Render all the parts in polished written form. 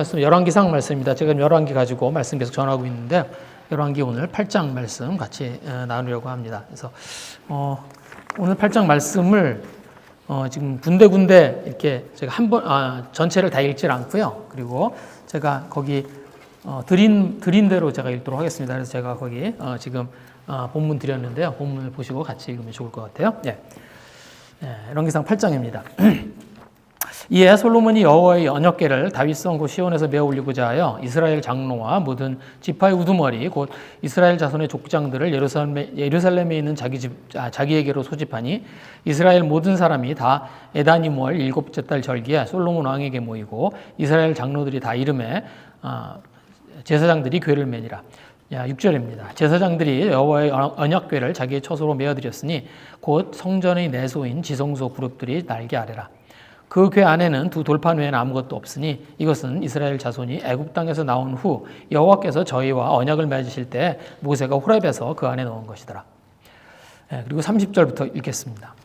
말씀 열왕기상 말씀입니다. 제가 열왕기 가지고 말씀 계속 전하고 있는데 열왕기 오늘 8장 말씀 같이 나누려고 합니다. 그래서 오늘 8장 말씀을 지금 군데군데 이렇게 제가 전체를 다 읽질 않고요. 그리고 제가 거기 드린 대로 제가 읽도록 하겠습니다. 그래서 제가 거기 지금 본문 드렸는데요. 본문을 보시고 같이 읽으면 좋을 것 같아요. 열왕기상 8장입니다. 이에 솔로몬이 여호와의 언약궤를 다윗성 곧 시온에서 메어 올리고자 하여 이스라엘 장로와 모든 지파의 우두머리 곧 이스라엘 자손의 족장들을 예루살렘에 있는 자기에게로 소집하니 이스라엘 모든 사람이 다 에다니므월 7째 달 절기에 솔로몬 왕에게 모이고 이스라엘 장로들이 다 이름에 제사장들이 궤를 매니라. 6절입니다. 제사장들이 여호와의 언약궤를 자기의 처소로 메어드렸으니 곧 성전의 내소인 지성소 그룹들이 날개 아래라. 그 궤 안에는 두 돌판 외에는 아무것도 없으니 이것은 이스라엘 자손이 애굽 땅에서 나온 후 여호와께서 저희와 언약을 맺으실 때 모세가 호렙에서 그 안에 넣은 것이더라. 그리고 30절부터 읽겠습니다.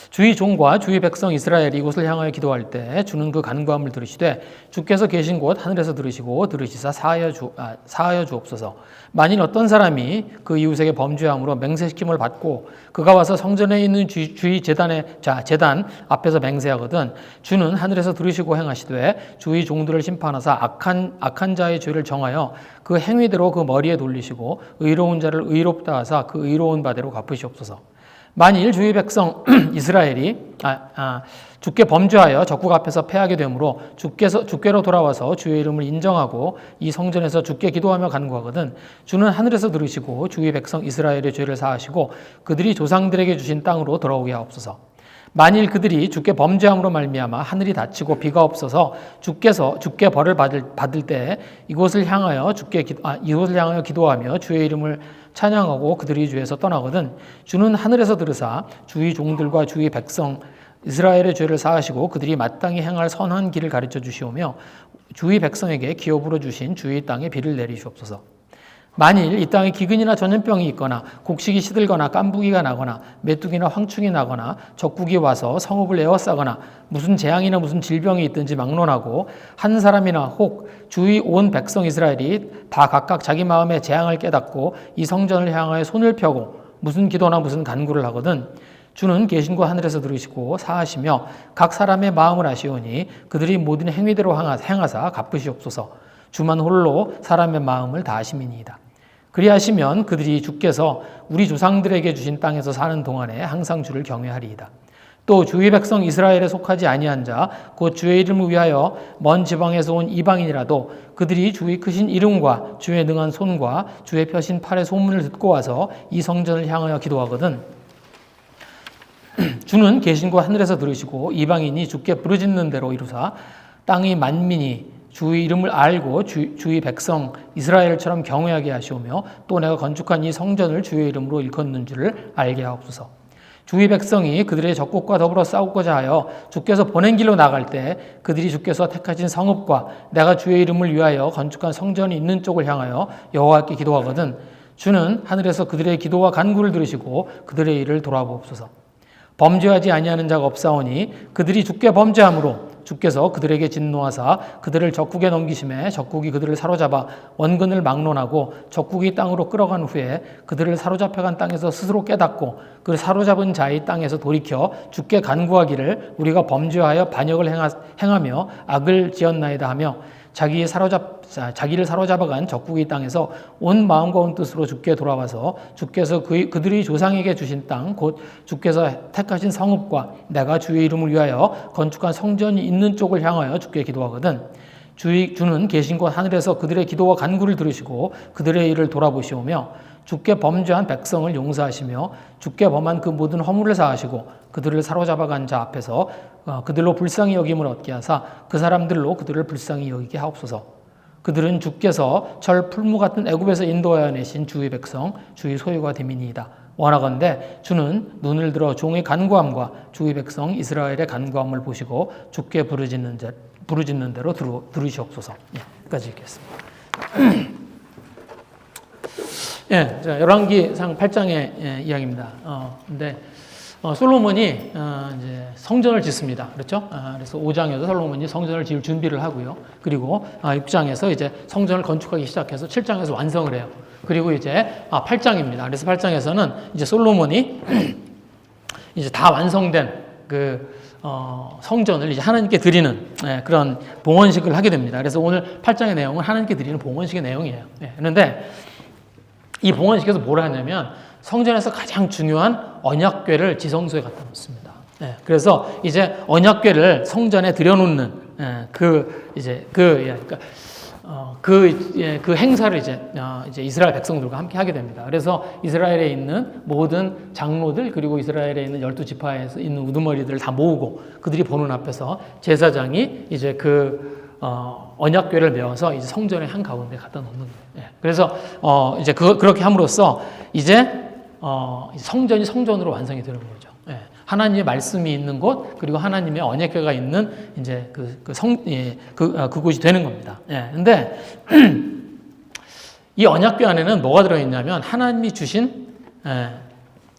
주의 종과 주의 백성 이스라엘이 이곳을 향하여 기도할 때 주는 그 간구함을 들으시되 주께서 계신 곳 하늘에서 들으시고 들으시사 사하여 주옵소서. 만일 어떤 사람이 그 이웃에게 범죄함으로 맹세시킴을 받고 그가 와서 성전에 있는 주의 제단 앞에서 맹세하거든 주는 하늘에서 들으시고 행하시되 주의 종들을 심판하사 악한 자의 죄를 정하여 그 행위대로 그 머리에 돌리시고 의로운 자를 의롭다 하사 그 의로운 바대로 갚으시옵소서. 만일 주의 백성 이스라엘이 주께 범죄하여 적국 앞에서 패하게 되므로 주께로 돌아와서 주의 이름을 인정하고 이 성전에서 주께 기도하며 간구하거든 주는 하늘에서 들으시고 주의 백성 이스라엘의 죄를 사하시고 그들이 조상들에게 주신 땅으로 돌아오게 하옵소서. 만일 그들이 주께 범죄함으로 말미암아 하늘이 닫히고 비가 없어서 주께 벌을 받을 때 이곳을 향하여 기도하며 주의 이름을 찬양하고 그들이 주에서 떠나거든 주는 하늘에서 들으사 주의 종들과 주의 백성 이스라엘의 죄를 사하시고 그들이 마땅히 행할 선한 길을 가르쳐 주시오며 주의 백성에게 기업으로 주신 주의 땅에 비를 내리시옵소서. 만일 이 땅에 기근이나 전염병이 있거나 곡식이 시들거나 깐부기가 나거나 메뚜기나 황충이 나거나 적국이 와서 성읍을 에워싸거나 무슨 재앙이나 무슨 질병이 있든지 막론하고 한 사람이나 혹 주의 온 백성 이스라엘이 다 각각 자기 마음의 재앙을 깨닫고 이 성전을 향하여 손을 펴고 무슨 기도나 무슨 간구를 하거든 주는 계신 곳 하늘에서 들으시고 사하시며 각 사람의 마음을 아시오니 그들이 모든 행위대로 행하사 갚으시옵소서. 주만 홀로 사람의 마음을 다 아심이니이다. 그리하시면 그들이 주께서 우리 조상들에게 주신 땅에서 사는 동안에 항상 주를 경외하리이다. 또 주의 백성 이스라엘에 속하지 아니한 자 곧 주의 이름을 위하여 먼 지방에서 온 이방인이라도 그들이 주의 크신 이름과 주의 능한 손과 주의 펴신 팔의 소문을 듣고 와서 이 성전을 향하여 기도하거든 주는 계신 곳 하늘에서 들으시고 이방인이 주께 부르짖는 대로 이루사 땅의 만민이 주의 이름을 알고 주의 백성 이스라엘처럼 경외하게 하시오며 또 내가 건축한 이 성전을 주의 이름으로 일컫는 줄을 알게 하옵소서. 주의 백성이 그들의 적국과 더불어 싸우고자 하여 주께서 보낸 길로 나갈 때 그들이 주께서 택하신 성읍과 내가 주의 이름을 위하여 건축한 성전이 있는 쪽을 향하여 여호와께 기도하거든 주는 하늘에서 그들의 기도와 간구를 들으시고 그들의 일을 돌아보옵소서. 범죄하지 아니하는 자가 없사오니 그들이 주께 범죄함으로 주께서 그들에게 진노하사 그들을 적국에 넘기심에 적국이 그들을 사로잡아 원근을 막론하고 적국이 땅으로 끌어간 후에 그들을 사로잡혀간 땅에서 스스로 깨닫고 그 사로잡은 자의 땅에서 돌이켜 주께 간구하기를 우리가 범죄하여 반역을 행하며 악을 지었나이다 하며 자기를 사로잡아간 적국의 땅에서 온 마음과 온 뜻으로 주께 돌아와서 주께서 그들이 조상에게 주신 땅 곧 주께서 택하신 성읍과 내가 주의 이름을 위하여 건축한 성전이 있는 쪽을 향하여 주께 기도하거든 주는 계신 곳 하늘에서 그들의 기도와 간구를 들으시고 그들의 일을 돌아보시오며 주께 범죄한 백성을 용서하시며 주께 범한 그 모든 허물을 사하시고 그들을 사로잡아간 자 앞에서 그들로 불쌍히 여김을 얻게 하사 그 사람들로 그들을 불쌍히 여기게 하옵소서. 그들은 주께서 철 풀무 같은 애굽에서 인도하여 내신 주의 백성 주의 소유가 됨이니이다. 원하건대 주는 눈을 들어 종의 간구함과 주의 백성 이스라엘의 간구함을 보시고 주께 부르짖는 대로 들으시옵소서. 여기까지 읽겠습니다. 열왕기상 8장의 이야기입니다. 근데 솔로몬이 이제 성전을 짓습니다. 그렇죠? 그래서 5장에서 솔로몬이 성전을 지을 준비를 하고요. 그리고 6장에서 이제 성전을 건축하기 시작해서 7장에서 완성을 해요. 그리고 이제 8장입니다. 그래서 8장에서는 이제 솔로몬이 이제 다 완성된 성전을 이제 하나님께 드리는 그런 봉헌식을 하게 됩니다. 그래서 오늘 8장의 내용은 하나님께 드리는 봉헌식의 내용이에요. 그런데 이 봉헌식에서 뭘 하냐면 성전에서 가장 중요한 언약궤를 지성소에 갖다 놓습니다. 그래서 이제 언약궤를 성전에 들여놓는 그 행사를 이제 이스라엘 백성들과 함께 하게 됩니다. 그래서 이스라엘에 있는 모든 장로들 그리고 이스라엘에 있는 12지파에서 있는 우두머리들을 다 모으고 그들이 보는 앞에서 제사장이 이제 언약궤를 메어서 이제 성전의 한 가운데 갖다 놓는 거예요. 그래서 이제 그렇게 함으로써 이제 성전이 성전으로 완성이 되는 거죠. 하나님의 말씀이 있는 곳 그리고 하나님의 언약궤가 있는 이제 그곳이 되는 겁니다. 근데 이 언약궤 안에는 뭐가 들어있냐면 하나님이 주신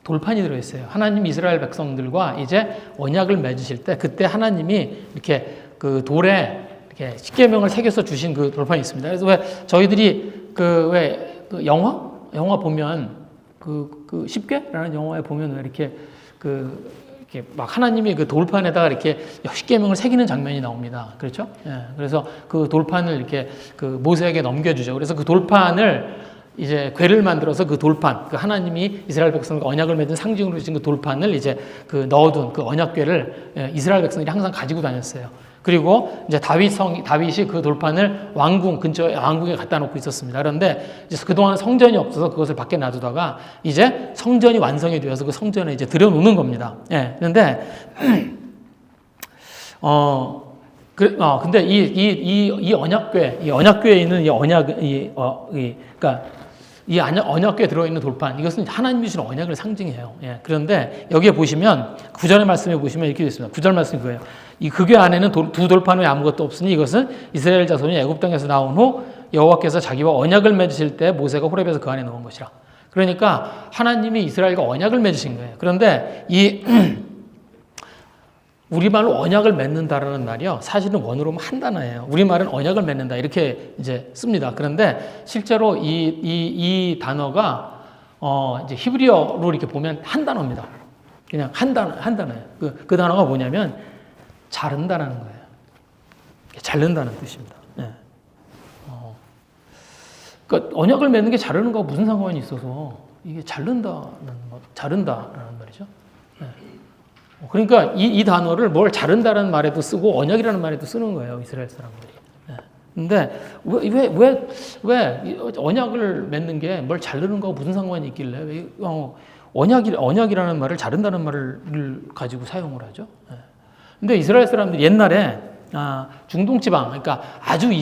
돌판이 들어있어요. 하나님이 이스라엘 백성들과 이제 언약을 맺으실 때 그때 하나님이 이렇게 그 돌에 이렇게 십계명을 새겨서 주신 그 돌판이 있습니다. 그래서 왜 저희들이 영화 보면 그 십계라는 영화에 보면 왜 이렇게 막 하나님이 그 돌판에다가 이렇게 십계명을 새기는 장면이 나옵니다. 그렇죠? 그래서 그 돌판을 이렇게 모세에게 넘겨주죠. 그래서 그 돌판을 이제 궤를 만들어서 그 돌판, 하나님이 이스라엘 백성과 언약을 맺은 상징으로 주신 그 돌판을 이제 넣어둔 그 언약궤를 이스라엘 백성들이 항상 가지고 다녔어요. 그리고 이제 다윗이 그 돌판을 왕궁 근처에 왕궁에 갖다 놓고 있었습니다. 그런데 이제 그동안 성전이 없어서 그것을 밖에 놔두다가 이제 성전이 완성이 되어서 그 성전에 이제 들여놓는 겁니다. 그런데 근데 이 언약궤에 있는 이 언약궤에 들어있는 돌판, 이것은 하나님이 주신 언약을 상징해요. 그런데 여기에 보시면, 9절의 말씀에 보시면 이렇게 되어 있습니다. 9절 말씀이 그거예요. 이 궤 안에는 두 돌판 외에 아무것도 없으니 이것은 이스라엘 자손이 애굽 땅에서 나온 후 여호와께서 자기와 언약을 맺으실 때 모세가 호렙에서 그 안에 넣은 것이라. 그러니까 하나님이 이스라엘과 언약을 맺으신 거예요. 그런데 우리말로 언약을 맺는다라는 말이요, 사실은 원어로는 한 단어예요. 우리말은 언약을 맺는다 이렇게 이제 씁니다. 그런데 실제로 이 단어가 이제 히브리어로 이렇게 보면 한 단어입니다. 그냥 한 단어예요. 그 단어가 뭐냐면 자른다라는 거예요. 자른다는 뜻입니다. 그러니까 언약을 맺는 게 자르는 거와 무슨 상관이 있어서 이게 자른다라는 말이죠. 그러니까 이 단어를 뭘 자른다라는 말에도 쓰고 언약이라는 말에도 쓰는 거예요, 이스라엘 사람들이. 근데 왜 언약을 맺는 게 뭘 자르는 거와 무슨 상관이 있길래 왜 언약이라는 말을 자른다는 말을 가지고 사용을 하죠? 근데 이스라엘 사람들이 옛날에 중동지방, 그러니까 아주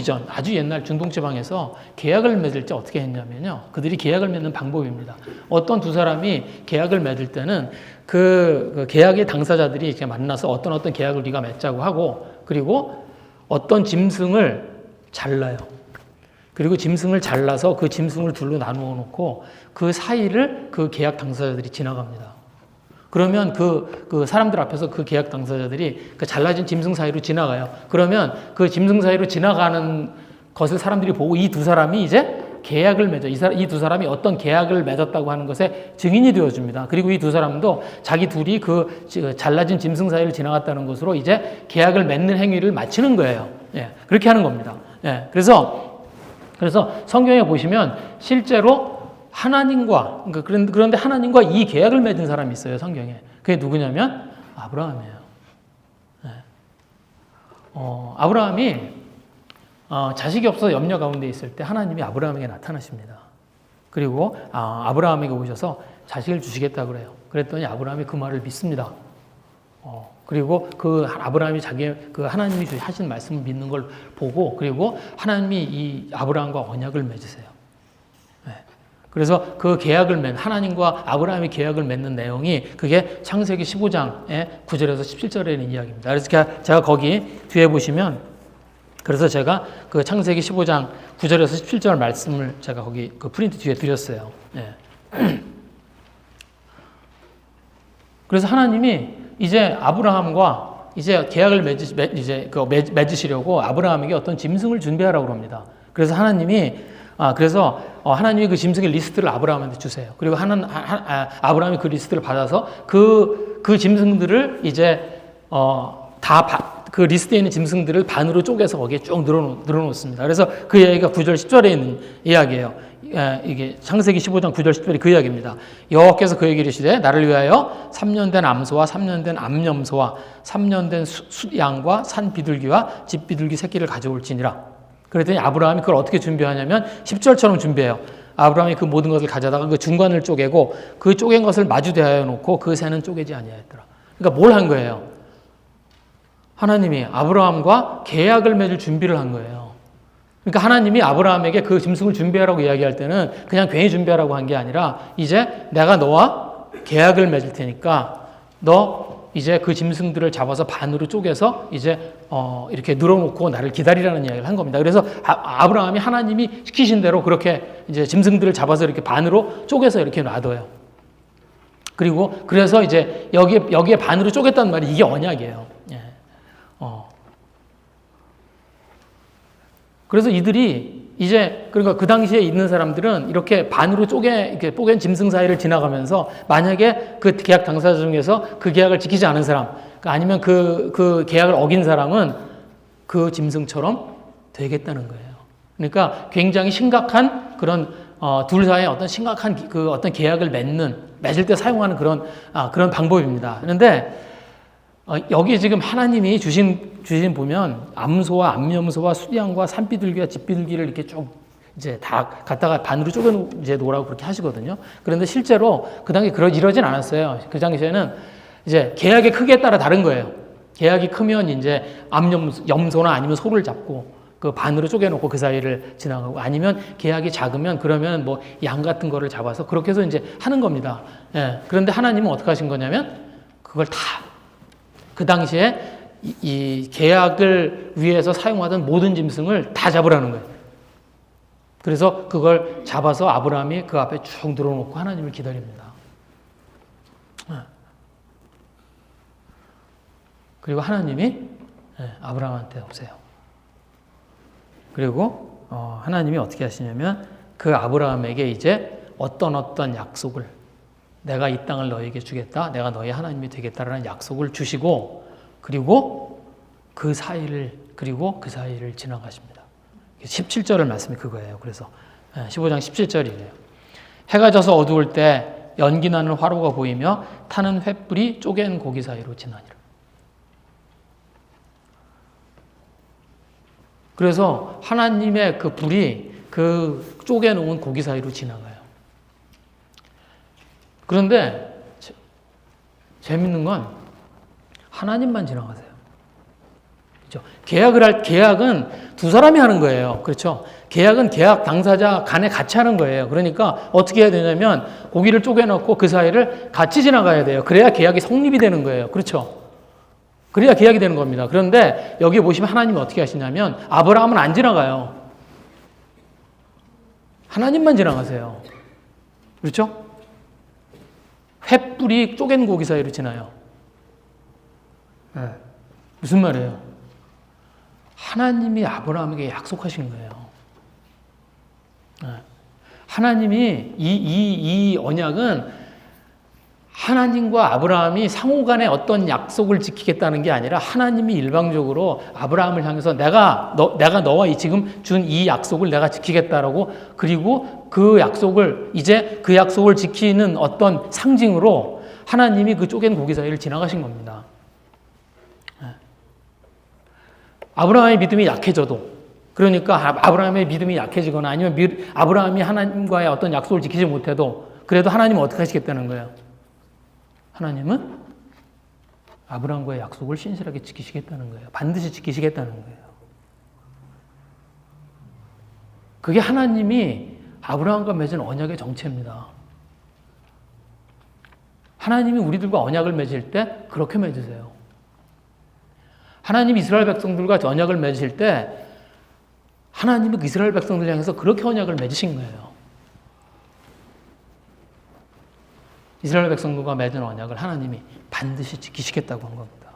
옛날 중동지방에서 계약을 맺을 때 어떻게 했냐면요. 그들이 계약을 맺는 방법입니다. 어떤 두 사람이 계약을 맺을 때는 그 계약의 당사자들이 이렇게 만나서 어떤 계약을 우리가 맺자고 하고, 그리고 어떤 짐승을 잘라요. 그리고 짐승을 잘라서 그 짐승을 둘로 나누어 놓고 그 사이를 그 계약 당사자들이 지나갑니다. 그러면 그 사람들 앞에서 그 계약 당사자들이 그 잘라진 짐승 사이로 지나가요. 그러면 그 짐승 사이로 지나가는 것을 사람들이 보고 이 두 사람이 이제 계약을 맺어. 이 두 사람이 어떤 계약을 맺었다고 하는 것에 증인이 되어줍니다. 그리고 이 두 사람도 자기 둘이 그 잘라진 짐승 사이를 지나갔다는 것으로 이제 계약을 맺는 행위를 마치는 거예요. 그렇게 하는 겁니다. 그래서 성경에 보시면 실제로 하나님과, 그런데 하나님과 이 계약을 맺은 사람이 있어요, 성경에. 그게 누구냐면 아브라함이에요. 아브라함이 자식이 없어서 염려 가운데 있을 때 하나님이 아브라함에게 나타나십니다. 그리고 아브라함에게 오셔서 자식을 주시겠다고 그래요. 그랬더니 아브라함이 그 말을 믿습니다. 그리고 그 아브라함이 하나님이 하신 말씀을 믿는 걸 보고, 그리고 하나님이 이 아브라함과 언약을 맺으세요. 그래서 그 계약을 하나님과 아브라함이 계약을 맺는 내용이 그게 창세기 15장의 9절에서 17절에 있는 이야기입니다. 그래서 제가 거기 뒤에 보시면, 그래서 제가 그 창세기 15장 9절에서 17절 말씀을 제가 거기 그 프린트 뒤에 드렸어요. 그래서 하나님이 이제 아브라함과 이제 계약을 맺으시려고 아브라함에게 어떤 짐승을 준비하라고 합니다. 그래서 하나님이 그 짐승의 리스트를 아브라함한테 주세요. 그리고 아브라함이 그 리스트를 받아서 그 짐승들을 이제 그 리스트에 있는 짐승들을 반으로 쪼개서 거기에 쭉 늘어놓습니다. 그래서 그 이야기가 9절 10절에 있는 이야기예요. 이게 창세기 15장 9절 10절이 그 이야기입니다. 여호와께서 그에게 이르시되 나를 위하여 3년 된 암소와 3년 된 암염소와 3년 된 숫양과 산 비둘기와 집 비둘기 새끼를 가져올지니라. 그랬더니 아브라함이 그걸 어떻게 준비하냐면 10절처럼 준비해요. 아브라함이 그 모든 것을 가져다가 그 중간을 쪼개고 그 쪼갠 것을 마주 대하여 놓고 그 새는 쪼개지 아니하였더라. 그러니까 뭘 한 거예요? 하나님이 아브라함과 계약을 맺을 준비를 한 거예요. 그러니까 하나님이 아브라함에게 그 짐승을 준비하라고 이야기할 때는 그냥 괜히 준비하라고 한 게 아니라 이제 내가 너와 계약을 맺을 테니까 너 이제 그 짐승들을 잡아서 반으로 쪼개서 이제 이렇게 늘어놓고 나를 기다리라는 이야기를 한 겁니다. 그래서 아브라함이 하나님이 시키신 대로 그렇게 이제 짐승들을 잡아서 이렇게 반으로 쪼개서 이렇게 놔둬요. 그래서 이제 여기에 반으로 쪼갰단 말이 이게 언약이에요. 예. 그래서 이들이 이제 그러니까 그 당시에 있는 사람들은 이렇게 반으로 이렇게 쪼갠 짐승 사이를 지나가면서 만약에 그 계약 당사자 중에서 그 계약을 지키지 않은 사람, 아니면 그 계약을 어긴 사람은 그 짐승처럼 되겠다는 거예요. 그러니까 굉장히 심각한 그런 둘 사이에 어떤 심각한 그 어떤 계약을 맺을 때 사용하는 그런 방법입니다. 그런데 여기 지금 하나님이 주신 보면 암소와 암염소와 수양과 산비둘기와 집비둘기를 이렇게 쭉 이제 다 갖다가 반으로 쪼개 놓으라고 그렇게 하시거든요. 그런데 실제로 그 당시에 이러진 않았어요. 그 당시에는 이제 계약의 크기에 따라 다른 거예요. 계약이 크면 이제 염소나 아니면 소를 잡고 그 반으로 쪼개놓고 그 사이를 지나가고, 아니면 계약이 작으면 그러면 뭐 양 같은 거를 잡아서 그렇게 해서 이제 하는 겁니다. 예. 그런데 하나님은 어떻게 하신 거냐면 그걸 다 그 당시에 이 계약을 위해서 사용하던 모든 짐승을 다 잡으라는 거예요. 그래서 그걸 잡아서 아브라함이 그 앞에 쭉 늘어놓고 하나님을 기다립니다. 그리고 하나님이 아브라함한테 오세요. 그리고 하나님이 어떻게 하시냐면 그 아브라함에게 이제 어떤 약속을, 내가 이 땅을 너에게 주겠다, 내가 너의 하나님이 되겠다라는 약속을 주시고, 그리고 그 사이를 지나가십니다. 17절의 말씀이 그거예요. 그래서 15장 17절이래요. 해가 져서 어두울 때 연기 나는 화로가 보이며 타는 횃불이 쪼갠 고기 사이로 지나니라. 그래서 하나님의 그 불이 그 쪼개놓은 고기 사이로 지나가요. 그런데 재밌는 건 하나님만 지나가세요. 그렇죠? 계약은 두 사람이 하는 거예요. 그렇죠? 계약은 계약 당사자 간에 같이 하는 거예요. 그러니까 어떻게 해야 되냐면 고기를 쪼개놓고 그 사이를 같이 지나가야 돼요. 그래야 계약이 성립이 되는 거예요. 그렇죠? 그래야 계약이 되는 겁니다. 그런데 여기 보시면 하나님이 어떻게 하시냐면 아브라함은 안 지나가요. 하나님만 지나가세요. 그렇죠? 횃불이 쪼갠 고기 사이로 지나요. 무슨 말이에요? 하나님이 아브라함에게 약속하신 거예요. 하나님이 이 언약은 하나님과 아브라함이 상호간에 어떤 약속을 지키겠다는 게 아니라 하나님이 일방적으로 아브라함을 향해서 내가 너와 지금 준 이 약속을 내가 지키겠다라고, 그리고 그 약속을 지키는 어떤 상징으로 하나님이 그 쪼갠 고기 사이를 지나가신 겁니다. 아브라함의 믿음이 약해져도, 그러니까 아브라함의 믿음이 약해지거나 아니면 아브라함이 하나님과의 어떤 약속을 지키지 못해도 그래도 하나님은 어떻게 하시겠다는 거예요? 하나님은 아브라함과의 약속을 신실하게 지키시겠다는 거예요. 반드시 지키시겠다는 거예요. 그게 하나님이 아브라함과 맺은 언약의 정체입니다. 하나님이 우리들과 언약을 맺을 때 그렇게 맺으세요. 하나님이 이스라엘 백성들과 언약을 맺으실 때 하나님이 이스라엘 백성들 향해서 그렇게 언약을 맺으신 거예요. 이스라엘 백성들과 맺은 언약을 하나님이 반드시 지키시겠다고 한 겁니다.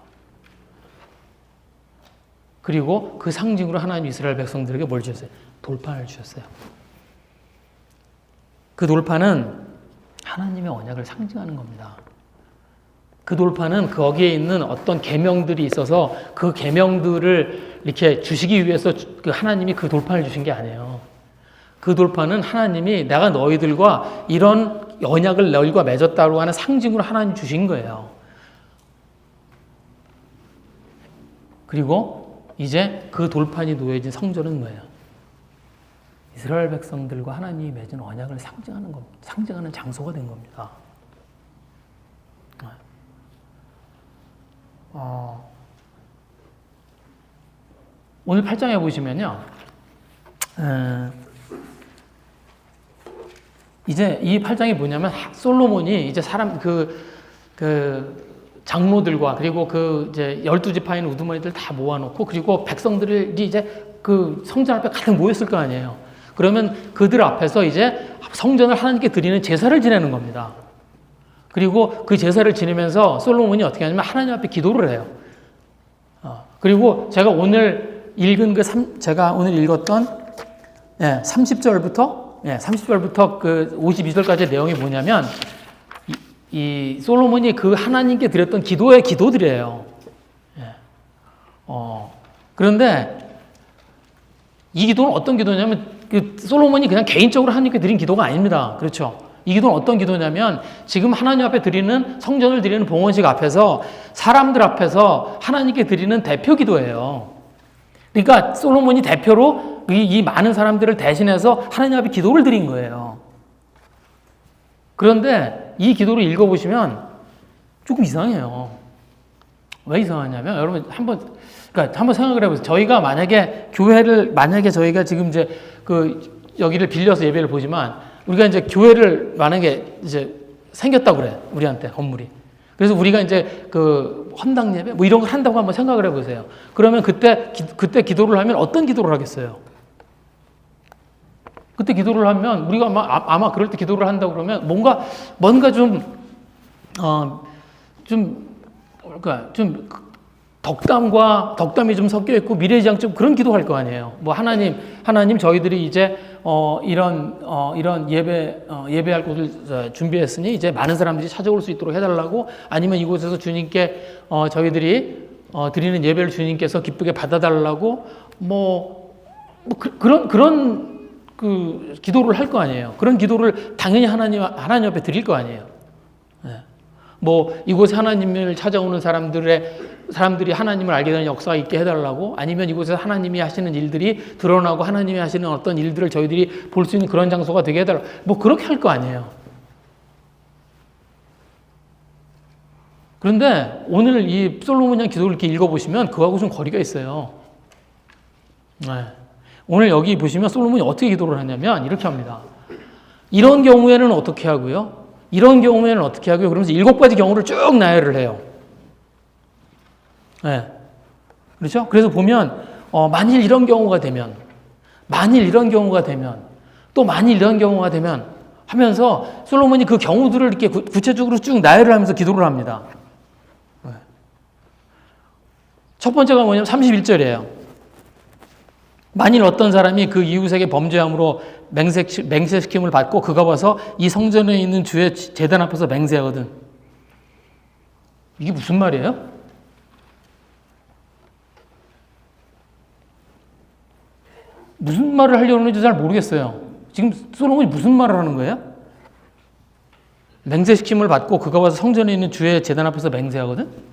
그리고 그 상징으로 하나님이 이스라엘 백성들에게 뭘 주셨어요? 돌판을 주셨어요. 그 돌판은 하나님의 언약을 상징하는 겁니다. 그 돌판은 거기에 있는 어떤 계명들이 있어서 그 계명들을 이렇게 주시기 위해서 하나님이 그 돌판을 주신 게 아니에요. 그 돌판은 하나님이 내가 너희들과 이런 언약을 너희들과 맺었다고 하는 상징으로 하나님 주신 거예요. 그리고 이제 그 돌판이 놓여진 성전은 뭐예요? 이스라엘 백성들과 하나님이 맺은 언약을 상징하는 겁니다. 상징하는 장소가 된 겁니다. 오늘 8장에 보시면요. 이제 이 8장이 뭐냐면 솔로몬이 이제 장로들과 그리고 이제 12지파인 우두머리들 다 모아놓고 그리고 백성들이 이제 그 성전 앞에 가득 모였을 거 아니에요. 그러면 그들 앞에서 이제 성전을 하나님께 드리는 제사를 지내는 겁니다. 그리고 그 제사를 지내면서 솔로몬이 어떻게 하냐면 하나님 앞에 기도를 해요. 그리고 제가 오늘 읽은 제가 오늘 읽었던 30절부터 그 52절까지의 내용이 뭐냐면 이 솔로몬이 그 하나님께 드렸던 기도의 기도들이에요. 그런데 이 기도는 어떤 기도냐면 그 솔로몬이 그냥 개인적으로 하나님께 드린 기도가 아닙니다. 그렇죠? 이 기도는 어떤 기도냐면 지금 하나님 앞에 드리는 성전을 드리는 봉헌식 앞에서 사람들 앞에서 하나님께 드리는 대표 기도예요. 그러니까 솔로몬이 대표로 이 많은 사람들을 대신해서 하나님 앞에 기도를 드린 거예요. 그런데 이 기도를 읽어보시면 조금 이상해요. 왜 이상하냐면 여러분 한번 생각을 해보세요. 저희가 만약에 저희가 지금 이제 여기를 빌려서 예배를 보지만 우리가 이제 교회를 만약에 이제 생겼다고 그래. 우리한테 건물이. 그래서 우리가 이제 그 헌당 예배 뭐 이런 걸 한다고 한번 생각을 해보세요. 그러면 그때 기도를 하면 어떤 기도를 하겠어요? 그때 기도를 하면 우리가 아마 그럴 때 기도를 한다고 그러면 뭔가 좀 덕담이 좀 섞여 있고 미래지향적 그런 기도할 거 아니에요. 뭐 하나님 저희들이 이제 이런 예배할 곳을 준비했으니 이제 많은 사람들이 찾아올 수 있도록 해달라고 아니면 이곳에서 주님께 저희들이 드리는 예배를 주님께서 기쁘게 받아달라고 그런 그 기도를 할 거 아니에요. 그런 기도를 당연히 하나님 앞에 드릴 거 아니에요. 이곳에 하나님을 찾아오는 사람들이 하나님을 알게 되는 역사가 있게 해달라고 아니면 이곳에서 하나님이 하시는 일들이 드러나고 하나님이 하시는 어떤 일들을 저희들이 볼 수 있는 그런 장소가 되게 해달라고 그렇게 할 거 아니에요. 그런데 오늘 이 솔로몬의 기도를 이렇게 읽어보시면 그거하고 좀 거리가 있어요. 오늘 여기 보시면 솔로몬이 어떻게 기도를 하냐면 이렇게 합니다. 이런 경우에는 어떻게 하고요? 이런 경우에는 어떻게 하고요? 그러면서 7가지 경우를 쭉 나열을 해요. 그렇죠? 그래서 보면 만일 이런 경우가 되면 또 만일 이런 경우가 되면 하면서 솔로몬이 그 경우들을 이렇게 구체적으로 쭉 나열을 하면서 기도를 합니다. 첫 번째가 뭐냐면 31절이에요. 만일 어떤 사람이 그 이웃에게 범죄함으로 맹세시킴을 받고 그가 와서 이 성전에 있는 주의 제단 앞에서 맹세하거든. 이게 무슨 말이에요? 무슨 말을 하려고 하는지 잘 모르겠어요. 지금 솔로몬이 무슨 말을 하는 거예요? 맹세시킴을 받고 그가 와서 성전에 있는 주의 제단 앞에서 맹세하거든?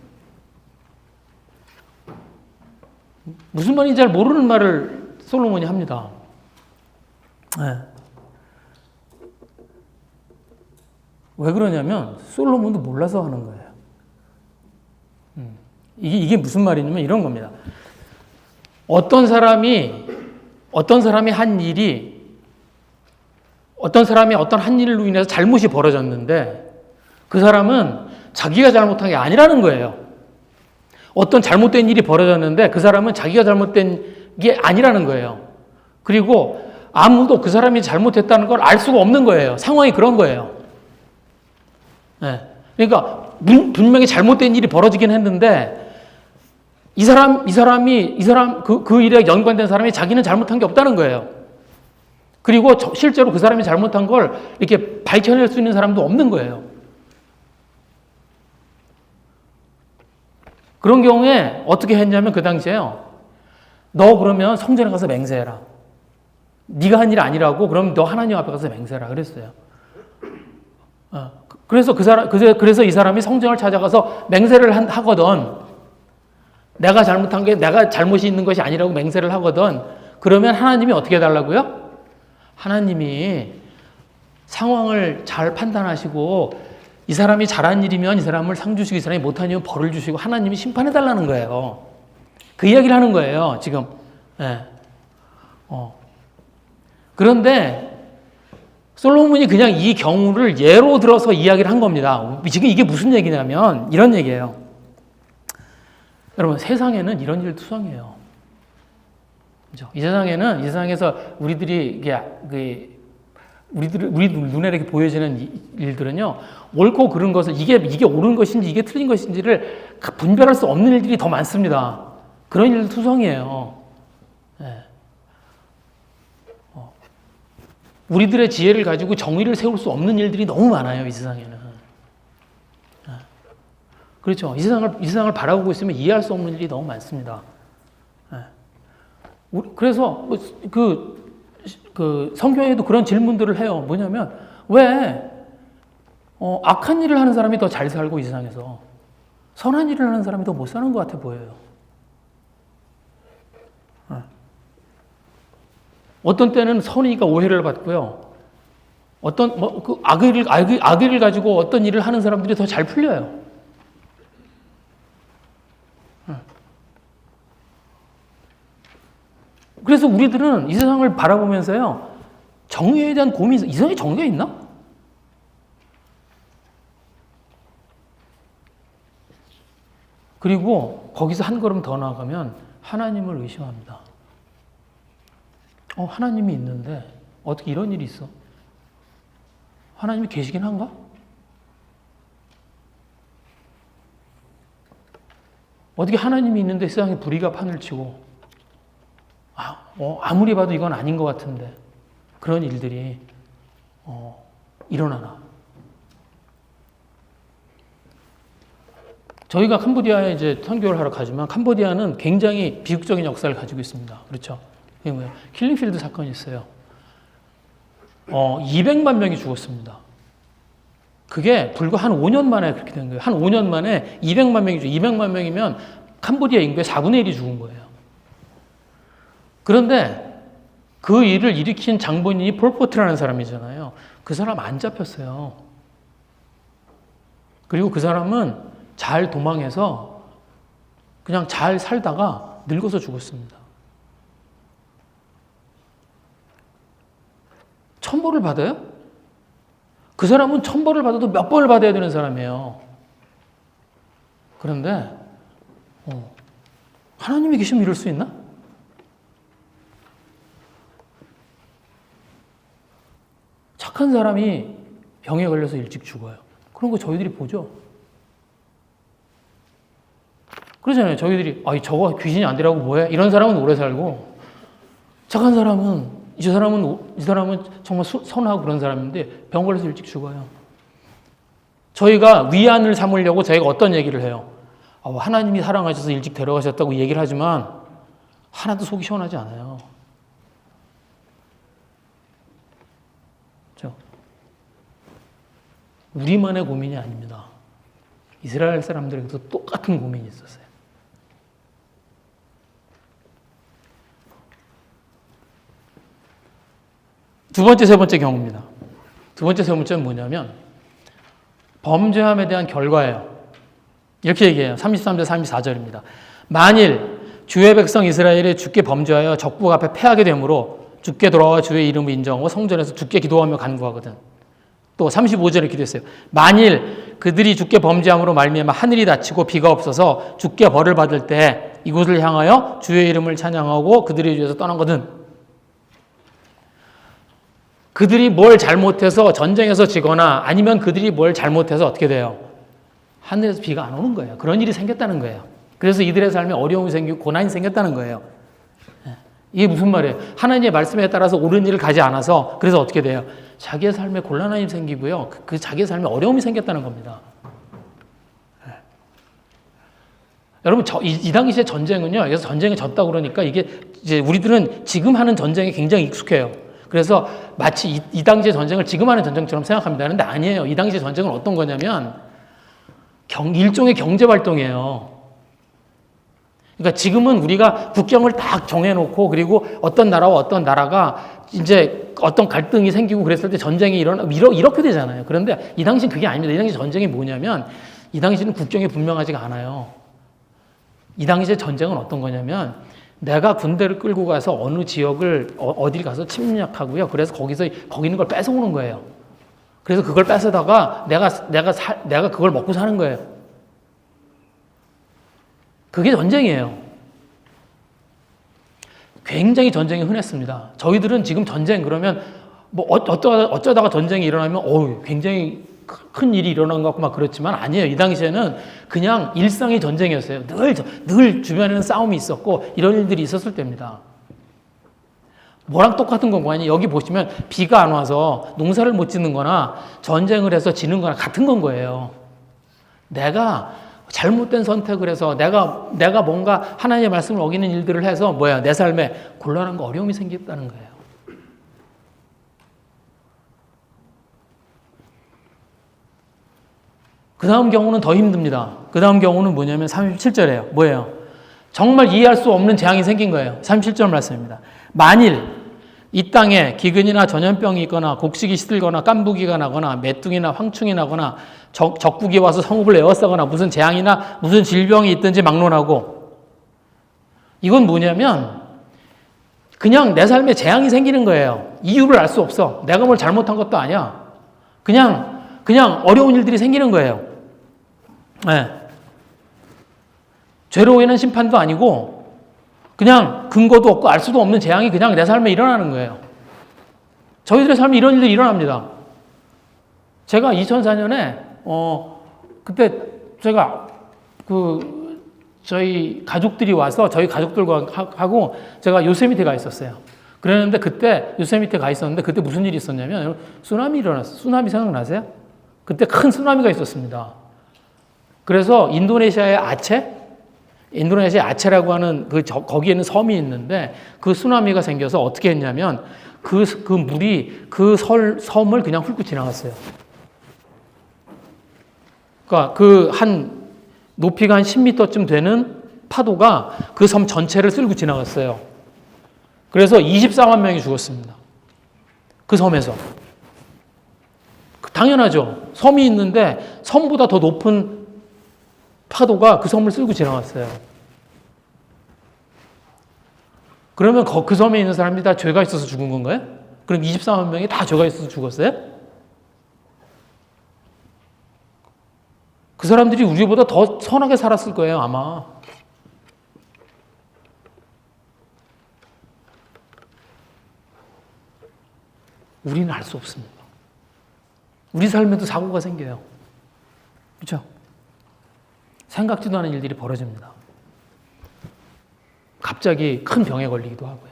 무슨 말인지 잘 모르는 말을 솔로몬이 합니다. 왜 그러냐면 솔로몬도 몰라서 하는 거예요. 이게 무슨 말이냐면 이런 겁니다. 어떤 사람이 한 일로 인해서 잘못이 벌어졌는데 그 사람은 자기가 잘못한 게 아니라는 거예요. 어떤 잘못된 일이 벌어졌는데 그 사람은 자기가 잘못된 게 아니라는 거예요. 그리고 아무도 그 사람이 잘못했다는 걸 알 수가 없는 거예요. 상황이 그런 거예요. 예. 그러니까 분명히 잘못된 일이 벌어지긴 했는데 그 일에 연관된 사람이 자기는 잘못한 게 없다는 거예요. 그리고 실제로 그 사람이 잘못한 걸 이렇게 밝혀낼 수 있는 사람도 없는 거예요. 그런 경우에 어떻게 했냐면 그 당시에요. 너 그러면 성전에 가서 맹세해라. 네가 한 일 아니라고 그럼 너 하나님 앞에 가서 맹세해라 그랬어요. 그래서 이 사람이 성전을 찾아가서 맹세를 하거든. 내가 잘못한 게 내가 잘못이 있는 것이 아니라고 맹세를 하거든. 그러면 하나님이 어떻게 해달라고요? 하나님이 상황을 잘 판단하시고 이 사람이 잘한 일이면 이 사람을 상 주시고 이 사람이 못한 일이면 벌을 주시고 하나님이 심판해달라는 거예요. 그 이야기를 하는 거예요, 지금. 네. 그런데 솔로몬이 그냥 이 경우를 예로 들어서 이야기를 한 겁니다. 지금 이게 무슨 얘기냐면 이런 얘기예요. 여러분, 세상에는 이런 일 투성이에요. 그죠? 이 세상에서 우리 눈에 이렇게 보여지는 일들은요, 옳고 그른 것을 이게 옳은 것인지 이게 틀린 것인지를 분별할 수 없는 일들이 더 많습니다. 그런 일들 투성이에요. 네. 우리들의 지혜를 가지고 정의를 세울 수 없는 일들이 너무 많아요, 이 세상에는. 네. 그렇죠. 이 세상을 바라보고 있으면 이해할 수 없는 일이 너무 많습니다. 네. 그래서 그 성경에도 그런 질문들을 해요. 뭐냐면 왜 악한 일을 하는 사람이 더 잘 살고 이 세상에서 선한 일을 하는 사람이 더 못 사는 것 같아 보여요. 어떤 때는 선의가 오해를 받고요. 악의를 가지고 어떤 일을 하는 사람들이 더 잘 풀려요. 그래서 우리들은 이 세상을 바라보면서요, 정의에 대한 고민이 있어요. 이 세상에 정의가 있나? 그리고 거기서 한 걸음 더 나아가면 하나님을 의심합니다. 하나님이 있는데 어떻게 이런 일이 있어? 하나님이 계시긴 한가? 어떻게 하나님이 있는데 세상에 불의가 판을 치고 아무리 봐도 이건 아닌 것 같은데 그런 일들이 일어나나? 저희가 캄보디아에 이제 선교를 하러 가지만 캄보디아는 굉장히 비극적인 역사를 가지고 있습니다. 그렇죠? 그게 뭐예요? 킬링필드 사건이 있어요. 200만 명이 죽었습니다. 그게 불과 한 5년 만에 그렇게 된 거예요. 한 5년 만에 200만 명이 죽어요. 200만 명이면 캄보디아 인구의 4분의 1이 죽은 거예요. 그런데 그 일을 일으킨 장본인이 폴포트라는 사람이잖아요. 그 사람 안 잡혔어요. 그리고 그 사람은 잘 도망해서 그냥 잘 살다가 늙어서 죽었습니다. 천벌을 받아요? 그 사람은 천벌을 받아도 몇 번을 받아야 되는 사람이에요. 그런데 하나님이 계시면 이럴 수 있나? 착한 사람이 병에 걸려서 일찍 죽어요. 그런 거 저희들이 보죠. 그러잖아요. 저희들이 저거 귀신이 안 되라고 뭐해? 이런 사람은 오래 살고 착한 사람은 이 사람은 정말 선하고 그런 사람인데 병 걸려서 일찍 죽어요. 저희가 위안을 삼으려고 저희가 어떤 얘기를 해요? 하나님이 사랑하셔서 일찍 데려가셨다고 얘기를 하지만 하나도 속이 시원하지 않아요. 그렇죠? 우리만의 고민이 아닙니다. 이스라엘 사람들에게도 똑같은 고민이 있었어요. 두 번째, 세 번째 경우입니다. 두 번째, 세 번째는 뭐냐면 범죄함에 대한 결과예요. 이렇게 얘기해요. 33절, 34절입니다. 만일 주의 백성 이스라엘이 주께 범죄하여 적국 앞에 패하게 되므로 주께 돌아와 주의 이름을 인정하고 성전에서 주께 기도하며 간구하거든. 또 35절에 기도했어요. 만일 그들이 주께 범죄함으로 말미암아 하늘이 닫히고 비가 없어서 주께 벌을 받을 때 이곳을 향하여 주의 이름을 찬양하고 그들의 위에서 떠나거든. 그들이 뭘 잘못해서 전쟁에서 지거나 아니면 그들이 뭘 잘못해서 어떻게 돼요? 하늘에서 비가 안 오는 거예요. 그런 일이 생겼다는 거예요. 그래서 이들의 삶에 어려움이 생기고 고난이 생겼다는 거예요. 이게 무슨 말이에요? 하나님의 말씀에 따라서 옳은 일을 가지 않아서 그래서 어떻게 돼요? 자기의 삶에 곤란함이 생기고요. 그 자기의 삶에 어려움이 생겼다는 겁니다. 여러분, 이 당시의 전쟁은요, 그래서 전쟁에 졌다고 그러니까 이게 이제 우리들은 지금 하는 전쟁에 굉장히 익숙해요. 그래서 마치 이 당시의 전쟁을 지금 하는 전쟁처럼 생각합니다. 그런데 아니에요. 이 당시의 전쟁은 어떤 거냐면 일종의 경제활동이에요. 그러니까 지금은 우리가 국경을 딱 정해놓고 그리고 어떤 나라와 어떤 나라가 이제 어떤 갈등이 생기고 그랬을 때 전쟁이 이렇게 되잖아요. 그런데 이 당시는 그게 아닙니다. 이 당시 전쟁이 뭐냐면 이 당시는 국경이 분명하지가 않아요. 이 당시의 전쟁은 어떤 거냐면 내가 군대를 끌고 가서 어느 지역을 어딜 가서 침략하고요. 그래서 거기 있는 걸 뺏어오는 거예요. 그래서 그걸 뺏어다가 내가 그걸 먹고 사는 거예요. 그게 전쟁이에요. 굉장히 전쟁이 흔했습니다. 저희들은 지금 전쟁 그러면 뭐 어쩌다가 전쟁이 일어나면 굉장히 큰 일이 일어난 것 같고 막 그렇지만 아니에요. 이 당시에는 그냥 일상의 전쟁이었어요. 늘 주변에는 싸움이 있었고 이런 일들이 있었을 때입니다. 뭐랑 똑같은 건 뭐냐? 여기 보시면 비가 안 와서 농사를 못 짓는 거나 전쟁을 해서 지는 거나 같은 건 거예요. 내가 잘못된 선택을 해서 내가 뭔가 하나님의 말씀을 어기는 일들을 해서 내 삶에 곤란한 거 어려움이 생겼다는 거예요. 그 다음 경우는 더 힘듭니다. 그 다음 경우는 뭐냐면 37절이에요. 뭐예요? 정말 이해할 수 없는 재앙이 생긴 거예요. 37절 말씀입니다. 만일 이 땅에 기근이나 전염병이 있거나 곡식이 시들거나 깐부기가 나거나 메뚜기나 황충이 나거나 적국이 와서 성읍을 에워싸거나 무슨 재앙이나 무슨 질병이 있든지 막론하고 이건 뭐냐면 그냥 내 삶에 재앙이 생기는 거예요. 이유를 알 수 없어. 내가 뭘 잘못한 것도 아니야. 그냥 어려운 일들이 생기는 거예요. 네. 죄로 인한 심판도 아니고 그냥 근거도 없고 알 수도 없는 재앙이 그냥 내 삶에 일어나는 거예요. 저희들의 삶에 이런 일들이 일어납니다. 제가 2004년에 그때 제가 저희 가족들이 와서 저희 가족들과 하고 제가 요세미테 가 있었어요. 그랬는데 그때 요세미테 가 있었는데 그때 무슨 일이 있었냐면 쓰나미 일어났어요. 쓰나미 생각나세요? 그때 큰 쓰나미가 있었습니다. 그래서 인도네시아의 아체라고 하는 거기에는 섬이 있는데 그 쓰나미가 생겨서 어떻게 했냐면 그 물이 그 섬을 그냥 훑고 지나갔어요. 그러니까 한 높이가 한 10m쯤 되는 파도가 그 섬 전체를 쓸고 지나갔어요. 그래서 24만 명이 죽었습니다. 그 섬에서. 당연하죠. 섬이 있는데 섬보다 더 높은 파도가 그 섬을 쓸고 지나갔어요. 그러면 그 섬에 있는 사람들이 다 죄가 있어서 죽은 건가요? 그럼 24만 명이 다 죄가 있어서 죽었어요? 그 사람들이 우리보다 더 선하게 살았을 거예요, 아마. 우리는 알 수 없습니다. 우리 삶에도 사고가 생겨요. 그렇죠? 생각지도 않은 일들이 벌어집니다. 갑자기 큰 병에 걸리기도 하고요.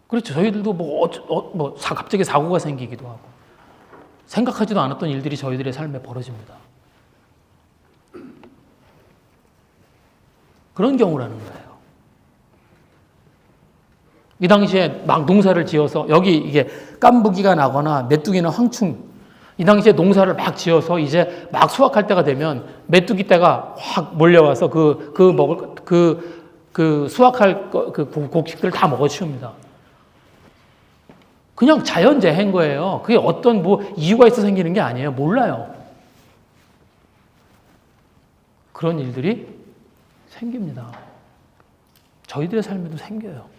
그렇죠. 저희들도 갑자기 사고가 생기기도 하고 생각하지도 않았던 일들이 저희들의 삶에 벌어집니다. 그런 경우라는 거예요. 이 당시에 막 농사를 지어서 여기 이게 깐부기가 나거나 메뚜기나 황충 이 당시에 농사를 막 지어서 이제 막 수확할 때가 되면 메뚜기 떼가 확 몰려와서 수확할 곡식들을 다 먹어치웁니다. 그냥 자연재해인 거예요. 그게 어떤 이유가 있어 생기는 게 아니에요. 몰라요. 그런 일들이 생깁니다. 저희들의 삶에도 생겨요.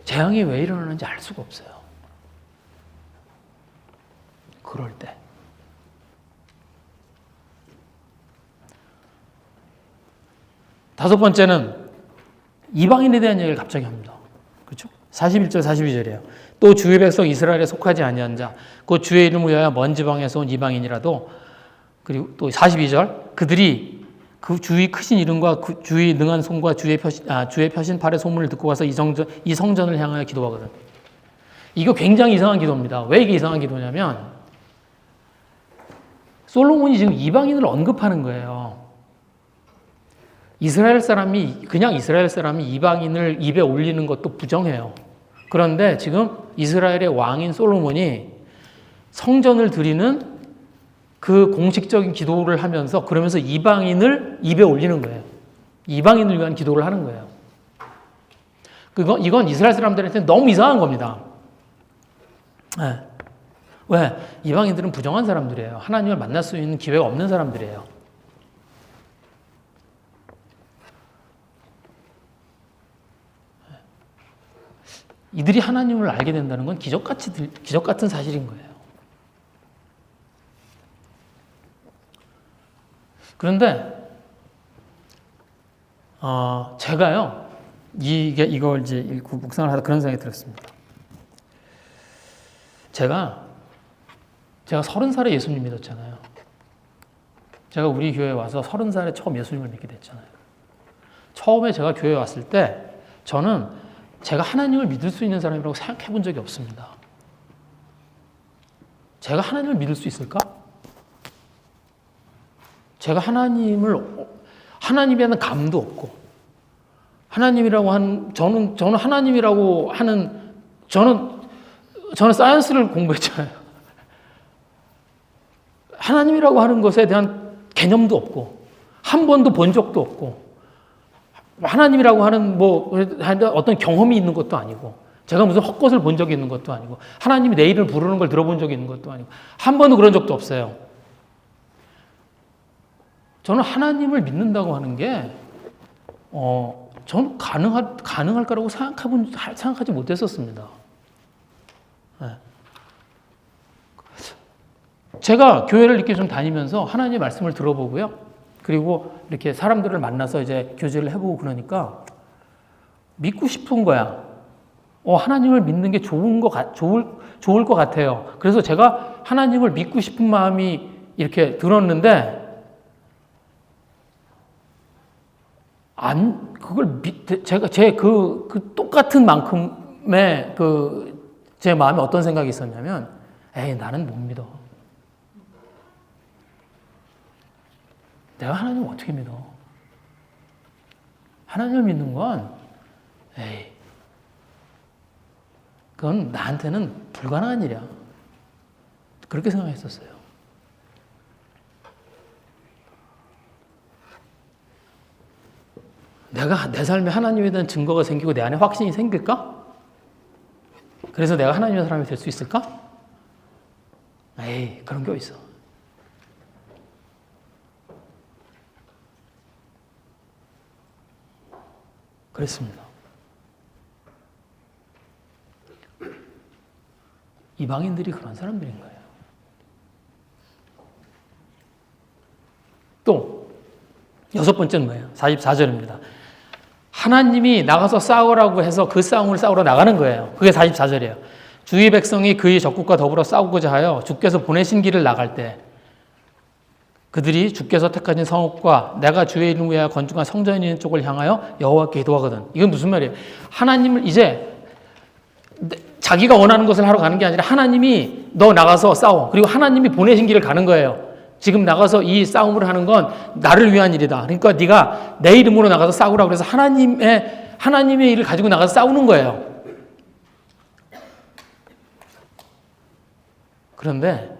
재앙이 왜 일어나는지 알 수가 없어요. 그럴 때. 다섯 번째는 이방인에 대한 얘기를 갑자기 합니다. 그렇죠? 41절, 42절이에요. 또 주의 백성 이스라엘에 속하지 아니한 자, 곧 주의 이름을 위하여 먼 지방에서 온 이방인이라도, 그리고 또 42절, 그들이 그 주의 크신 이름과 그 주의 능한 손과 주의 펴신 팔의 소문을 듣고 와서 이 성전을 향하여 기도하거든. 이거 굉장히 이상한 기도입니다. 왜 이게 이상한 기도냐면 솔로몬이 지금 이방인을 언급하는 거예요. 그냥 이스라엘 사람이 이방인을 입에 올리는 것도 부정해요. 그런데 지금 이스라엘의 왕인 솔로몬이 성전을 드리는 그 공식적인 기도를 하면서 그러면서 이방인을 입에 올리는 거예요. 이방인을 위한 기도를 하는 거예요. 이건 이스라엘 사람들한테 너무 이상한 겁니다. 네. 왜? 이방인들은 부정한 사람들이에요. 하나님을 만날 수 있는 기회가 없는 사람들이에요. 이들이 하나님을 알게 된다는 건 기적 같은 사실인 거예요. 그런데 제가요 이걸 이제 읽고 묵상을 하다 그런 생각이 들었습니다. 제가 30살에 예수님 믿었잖아요. 제가 우리 교회에 와서 30살에 처음 예수님을 믿게 됐잖아요. 처음에 제가 교회에 왔을 때 저는 제가 하나님을 믿을 수 있는 사람이라고 생각해 본 적이 없습니다. 제가 하나님을 믿을 수 있을까? 제가 하나님에 대한 감도 없고, 저는 하나님이라고 하는, 저는 사이언스를 공부했잖아요. 하나님이라고 하는 것에 대한 개념도 없고, 한 번도 본 적도 없고, 하나님이라고 하는 어떤 경험이 있는 것도 아니고, 제가 무슨 헛것을 본 적이 있는 것도 아니고, 하나님이 내 이름을 부르는 걸 들어본 적이 있는 것도 아니고, 한 번도 그런 적도 없어요. 저는 하나님을 믿는다고 하는 게, 저는 가능할 거라고 생각하지 못했었습니다. 네. 제가 교회를 이렇게 좀 다니면서 하나님의 말씀을 들어보고요. 그리고 이렇게 사람들을 만나서 이제 교제를 해보고 그러니까 믿고 싶은 거야. 하나님을 믿는 게 좋을 것 같아요. 그래서 제가 하나님을 믿고 싶은 마음이 이렇게 들었는데, 제 똑같은 만큼의 제 마음에 어떤 생각이 있었냐면, 나는 못 믿어. 내가 하나님을 어떻게 믿어? 하나님을 믿는 건, 그건 나한테는 불가능한 일이야. 그렇게 생각했었어요. 내가 내 삶에 하나님에 대한 증거가 생기고 내 안에 확신이 생길까? 그래서 내가 하나님의 사람이 될 수 있을까? 그런 게 어딨어. 그랬습니다. 이방인들이 그런 사람들인 거예요. 또 여섯 번째는 뭐예요? 44절입니다. 하나님이 나가서 싸우라고 해서 그 싸움을 싸우러 나가는 거예요. 그게 44절이에요. 주의 백성이 그의 적국과 더불어 싸우고자 하여 주께서 보내신 길을 나갈 때 그들이 주께서 택하신 성읍과 내가 주의 이름을 위하여 건축한 성전이 있는 쪽을 향하여 여호와께 기도하거든. 이건 무슨 말이에요? 하나님을 이제 자기가 원하는 것을 하러 가는 게 아니라 하나님이 너 나가서 싸워. 그리고 하나님이 보내신 길을 가는 거예요. 지금 나가서 이 싸움을 하는 건 나를 위한 일이다. 그러니까 네가 내 이름으로 나가서 싸우라고 그래서 하나님의 일을 가지고 나가서 싸우는 거예요. 그런데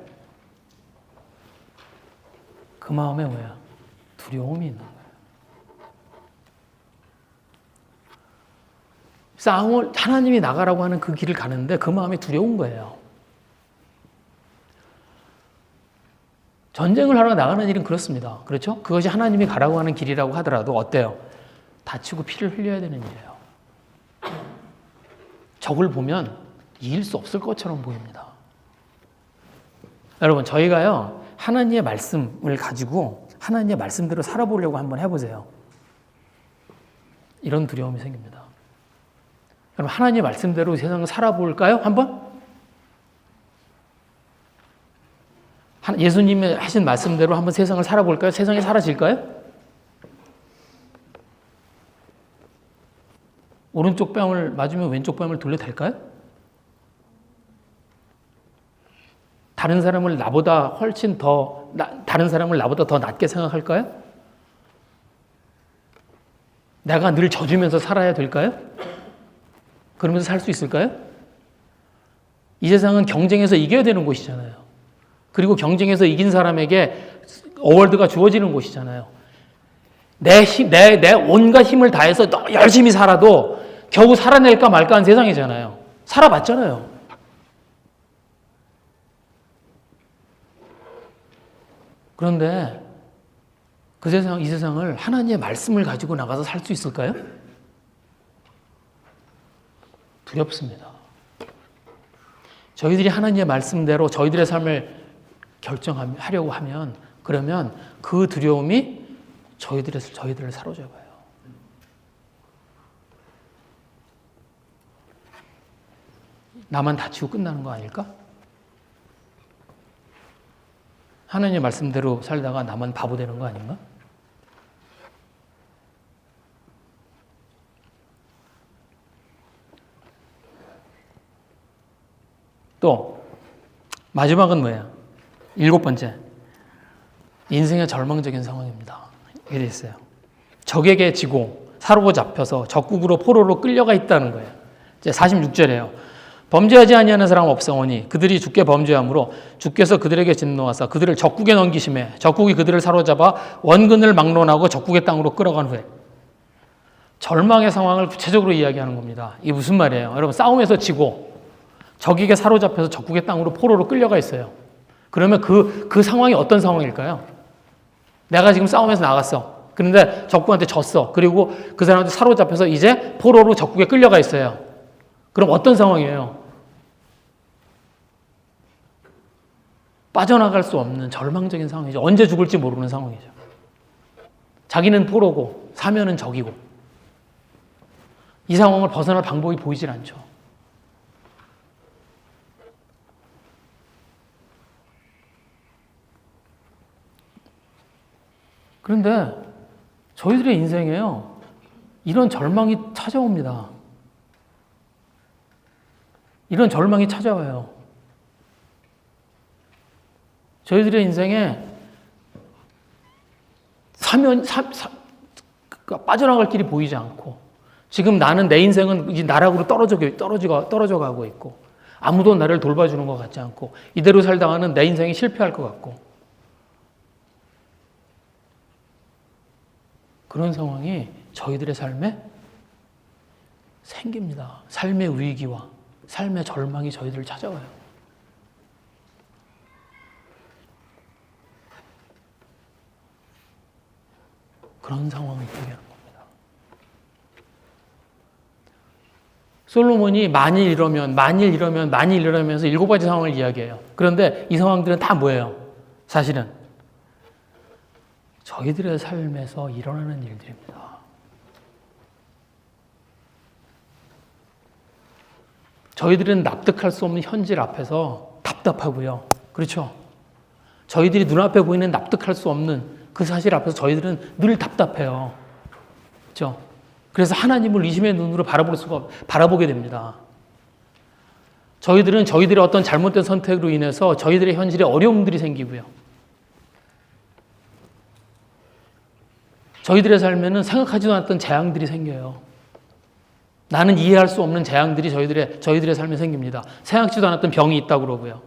그 마음에 뭐야? 두려움이 있는 거예요. 하나님이 나가라고 하는 그 길을 가는데 그 마음이 두려운 거예요. 전쟁을 하러 나가는 일은 그렇습니다. 그렇죠? 그것이 하나님이 가라고 하는 길이라고 하더라도 어때요? 다치고 피를 흘려야 되는 일이에요. 적을 보면 이길 수 없을 것처럼 보입니다. 여러분, 저희가요, 하나님의 말씀을 가지고 하나님의 말씀대로 살아보려고 한번 해보세요. 이런 두려움이 생깁니다. 그럼 하나님의 말씀대로 세상을 살아볼까요? 한번? 예수님의 하신 말씀대로 한번 세상을 살아볼까요? 세상이 사라질까요? 오른쪽 뺨을 맞으면 왼쪽 뺨을 돌려도 될까요? 다른 사람을 나보다 더 낮게 생각할까요? 내가 늘 져주면서 살아야 될까요? 그러면서 살 수 있을까요? 이 세상은 경쟁에서 이겨야 되는 곳이잖아요. 그리고 경쟁에서 이긴 사람에게 어워드가 주어지는 곳이잖아요. 내 온갖 힘을 다해서 열심히 살아도 겨우 살아낼까 말까 한 세상이잖아요. 살아봤잖아요. 그런데 이 세상을 하나님의 말씀을 가지고 나가서 살 수 있을까요? 두렵습니다. 저희들이 하나님의 말씀대로 저희들의 삶을 결정하려고 하면, 그러면 그 두려움이 저희들을 사로잡아요. 나만 다치고 끝나는 거 아닐까? 하나님의 말씀대로 살다가 나만 바보 되는 거 아닌가? 또 마지막은 뭐예요? 7번째, 인생의 절망적인 상황입니다. 이게 돼 있어요. 적에게 지고 사로잡혀서 적국으로 포로로 끌려가 있다는 거예요. 이제 46절이에요. 범죄하지 아니하는 사람 없사오니 그들이 주께 범죄함으로 주께서 그들에게 진노하사 그들을 적국에 넘기심에 적국이 그들을 사로잡아 원근을 막론하고 적국의 땅으로 끌어간 후에. 절망의 상황을 구체적으로 이야기하는 겁니다. 이게 무슨 말이에요? 여러분, 싸움에서 지고 적에게 사로잡혀서 적국의 땅으로 포로로 끌려가 있어요. 그러면 그 상황이 어떤 상황일까요? 내가 지금 싸움에서 나갔어. 그런데 적국한테 졌어. 그리고 그 사람한테 사로잡혀서 이제 포로로 적국에 끌려가 있어요. 그럼 어떤 상황이에요? 빠져나갈 수 없는 절망적인 상황이죠. 언제 죽을지 모르는 상황이죠. 자기는 포로고 사면은 적이고 이 상황을 벗어날 방법이 보이질 않죠. 그런데 저희들의 인생에요, 이런 절망이 찾아옵니다. 이런 절망이 찾아와요. 저희들의 인생에 빠져나갈 길이 보이지 않고, 지금 나는 내 인생은 이 나락으로 떨어져 가고 있고, 아무도 나를 돌봐주는 것 같지 않고, 이대로 살다가는 내 인생이 실패할 것 같고, 그런 상황이 저희들의 삶에 생깁니다. 삶의 위기와 삶의 절망이 저희들을 찾아와요. 그런 상황을 얘기하는 겁니다. 솔로몬이 만일 이러면 7가지 상황을 이야기해요. 그런데 이 상황들은 다 뭐예요? 사실은 저희들의 삶에서 일어나는 일들입니다. 저희들은 납득할 수 없는 현실 앞에서 답답하고요. 그렇죠? 저희들이 눈앞에 보이는 납득할 수 없는 그 사실 앞에서 저희들은 늘 답답해요. 그렇죠? 그래서 하나님을 의심의 눈으로 바라보게 됩니다. 저희들은 저희들의 어떤 잘못된 선택으로 인해서 저희들의 현실에 어려움들이 생기고요. 저희들의 삶에는 생각하지도 않았던 재앙들이 생겨요. 나는 이해할 수 없는 재앙들이 저희들의 삶에 생깁니다. 생각지도 않았던 병이 있다고 그러고요.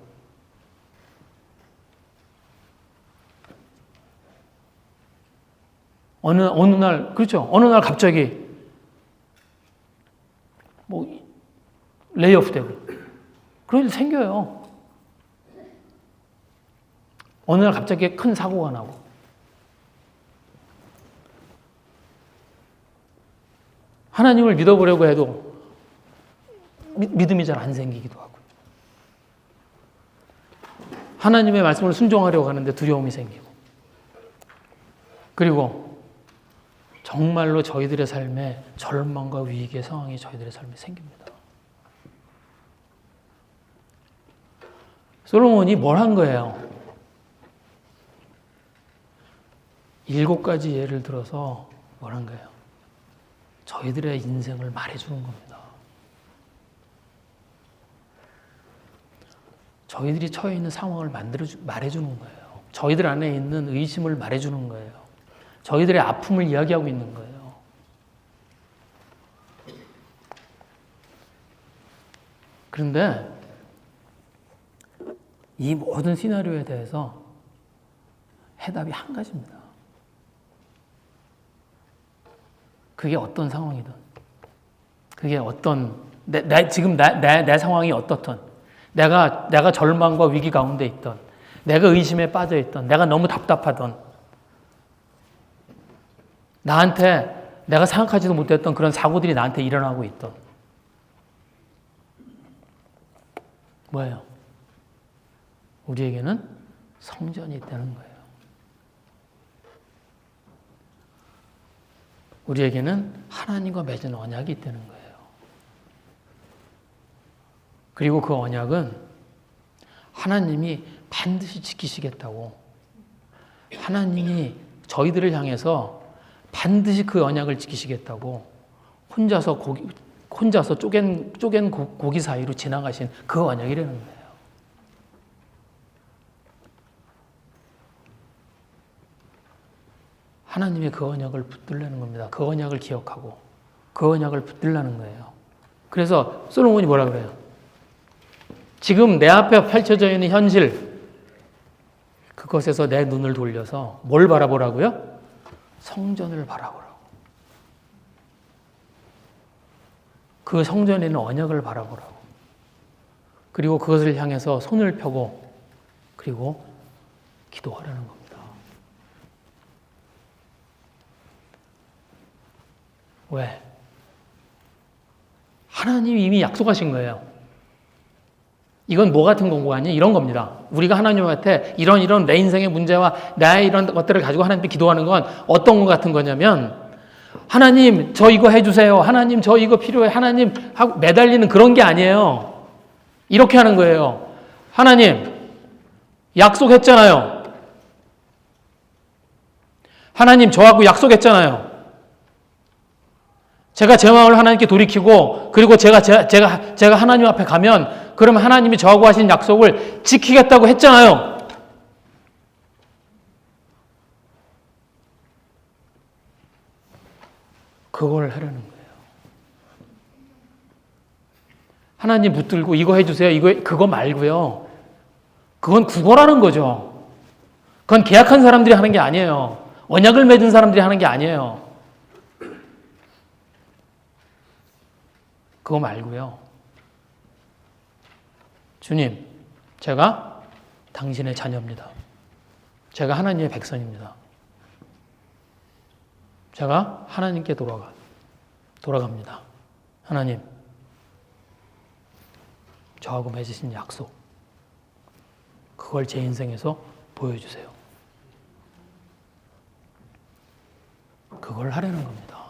어느 날, 그렇죠? 어느 날 갑자기 레이오프 되고 그런 일 생겨요. 어느 날 갑자기 큰 사고가 나고, 하나님을 믿어보려고 해도 믿음이 잘 안 생기기도 하고, 하나님의 말씀을 순종하려고 하는데 두려움이 생기고, 그리고 정말로 저희들의 삶에 절망과 위기의 상황이 저희들의 삶에 생깁니다. 솔로몬이 뭘 한 거예요? 7가지 예를 들어서 뭘 한 거예요? 저희들의 인생을 말해주는 겁니다. 저희들이 처해 있는 상황을 말해주는 거예요. 저희들 안에 있는 의심을 말해주는 거예요. 저희들의 아픔을 이야기하고 있는 거예요. 그런데 이 모든 시나리오에 대해서 해답이 한 가지입니다. 그게 어떤 상황이든, 그게 어떤, 지금 내 상황이 어떻든, 내가 절망과 위기 가운데 있던, 내가 의심에 빠져 있던, 내가 너무 답답하던, 나한테 내가 생각하지도 못했던 그런 사고들이 나한테 일어나고 있던, 뭐예요? 우리에게는 성전이 있다는 거예요. 우리에게는 하나님과 맺은 언약이 있다는 거예요. 그리고 그 언약은 하나님이 반드시 지키시겠다고, 하나님이 저희들을 향해서 반드시 그 언약을 지키시겠다고 혼자서 쪼갠 고기 사이로 지나가신 그 언약이라는 거예요. 하나님의 그 언약을 붙들려는 겁니다. 그 언약을 기억하고 그 언약을 붙들라는 거예요. 그래서 솔로몬이 뭐라 그래요? 지금 내 앞에 펼쳐져 있는 현실, 그것에서 내 눈을 돌려서 뭘 바라보라고요? 성전을 바라보라고. 그 성전에 있는 언약을 바라보라고. 그리고 그것을 향해서 손을 펴고 그리고 기도하라는 겁니다. 왜? 하나님이 이미 약속하신 거예요. 이건 뭐 같은 공부가 아니에요? 이런 겁니다. 우리가 하나님한테 이런 내 인생의 문제와 나의 이런 것들을 가지고 하나님께 기도하는 건 어떤 것 같은 거냐면, 하나님 저 이거 해주세요. 하나님 저 이거 필요해. 하나님 하고 매달리는 그런 게 아니에요. 이렇게 하는 거예요. 하나님 약속했잖아요. 하나님 저하고 약속했잖아요. 제가 제 마음을 하나님께 돌이키고 그리고 제가 하나님 앞에 가면 그러면 하나님이 저하고 하신 약속을 지키겠다고 했잖아요. 그걸 하려는 거예요. 하나님 붙들고 이거 해주세요. 그거 말고요. 그건 구걸하는 거죠. 그건 계약한 사람들이 하는 게 아니에요. 언약을 맺은 사람들이 하는 게 아니에요. 그거 말고요. 주님, 제가 당신의 자녀입니다. 제가 하나님의 백성입니다. 제가 하나님께 돌아갑니다. 하나님, 저하고 맺으신 약속, 그걸 제 인생에서 보여주세요. 그걸 하려는 겁니다.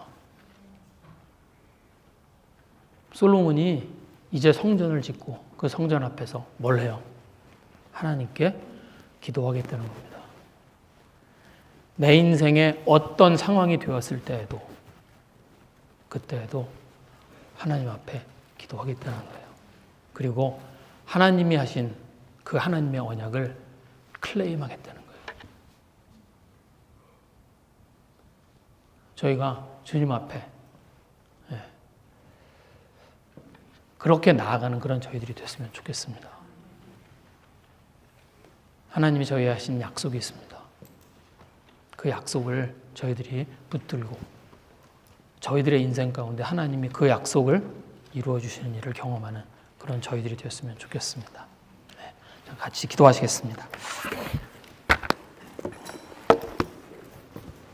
솔로몬이 이제 성전을 짓고 그 성전 앞에서 뭘 해요? 하나님께 기도하겠다는 겁니다. 내 인생에 어떤 상황이 되었을 때에도, 그때에도 하나님 앞에 기도하겠다는 거예요. 그리고 하나님이 하신 그 하나님의 언약을 클레임하겠다는 거예요. 저희가 주님 앞에 그렇게 나아가는 그런 저희들이 됐으면 좋겠습니다. 하나님이 저희에 하신 약속이 있습니다. 그 약속을 저희들이 붙들고 저희들의 인생 가운데 하나님이 그 약속을 이루어 주시는 일을 경험하는 그런 저희들이 되었으면 좋겠습니다. 같이 기도하시겠습니다.